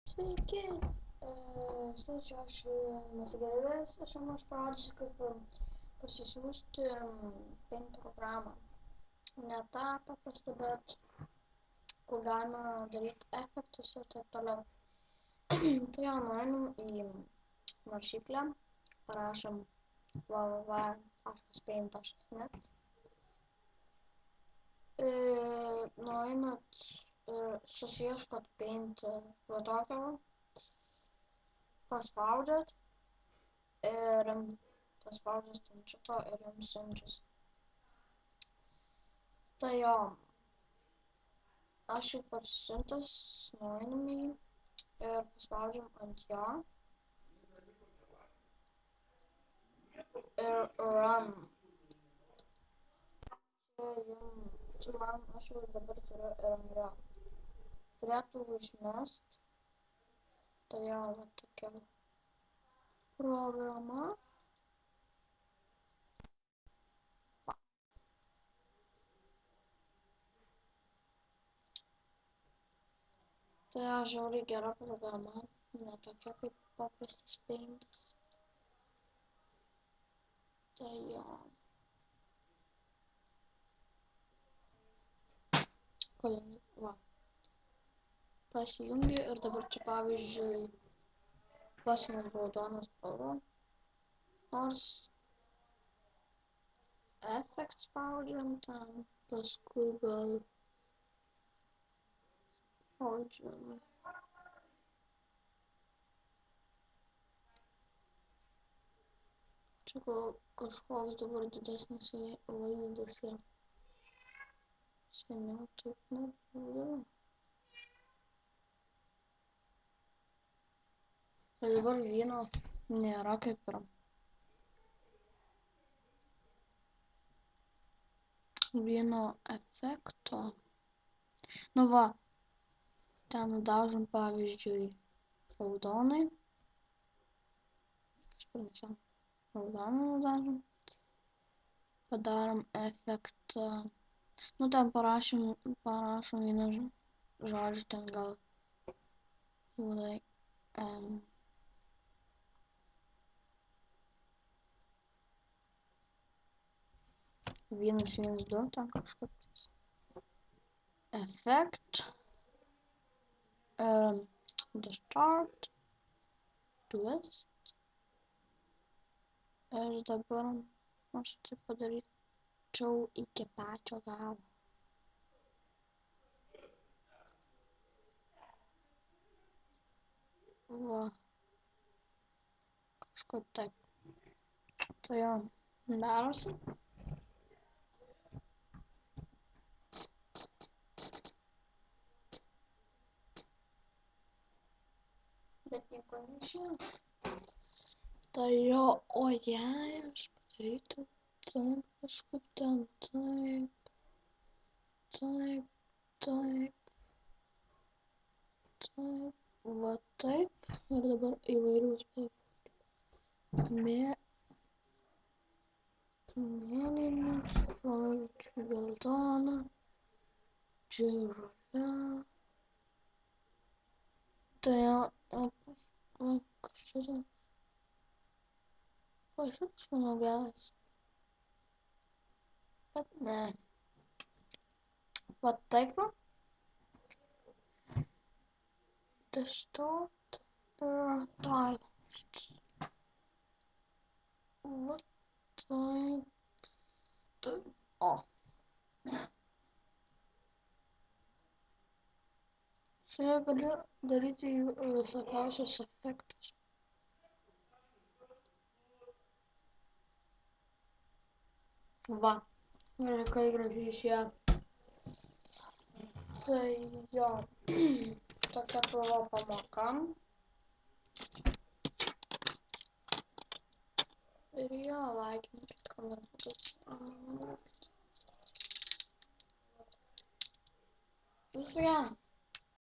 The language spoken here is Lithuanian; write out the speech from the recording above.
Sveiki, visi čia aš Masigeris, šiandien aš parodysiu, kaip parsisiųsti Paint programą. Ne tą paprastą, bet kur galima daryti efektus ir taip toliau. Tai jau nueinam į naršyklę, parašom www.paint.net. Nueinat susiieškot Paint protokolą, paspaudžiat ir paspaudžiat ant šito ir jums siunčiasi. Tai jo, aš jau parsisiuntęs, nueinam į jį ir paspaudžiam ant jo ir run. Aš jau dabar turiu ir ant jo. Turėtų užmest. Tai jau tokia programa. Tai jau žiauriai gera programa, ne tokia kaip paprastas Paintas. Tai jo. Va. Pasijungi ir dabar čia pavyzdžiui pasiūlom raudoną spalvą. Nors efekt spaudžiam ten, paskui gal spaudžiam. Čia gal kažkoks dabar didesnis vaizdas ir seniau taip nebūdavo. Ir dabar vyno nėra kaip ir. Vyno efekto. Nu va, ten nudažom pavyzdžiui raudonai. Raudonai nudažom. Padarom efektą. Nu ten parašom vieną žodžių, ten gal būdai 112 ten kažkaip effect the start twist ir dabar aš tai padaryčiau iki pačio galo. Va, kažkaip taip. Tai jau darosi. Bet nieko neišėjo. Tai jo, o jei aš padaryčiau taip kažkaip ten taip, va taip. Ir dabar įvairių spalvų. Mėlynas, pavyzdžiui, geltona, čia žalia. Tai jau, kas čia ten? Šitas manau geras. Bet ne. Va taip va. Distort tiles. Va taip. O. Čia galiu daryti visokiausius efektus. Va. Ir kai gražiai išėjo. Tai jo. Tokia buvo pamoka. Ir jo, laikinkit, komentuokit. Viso gero.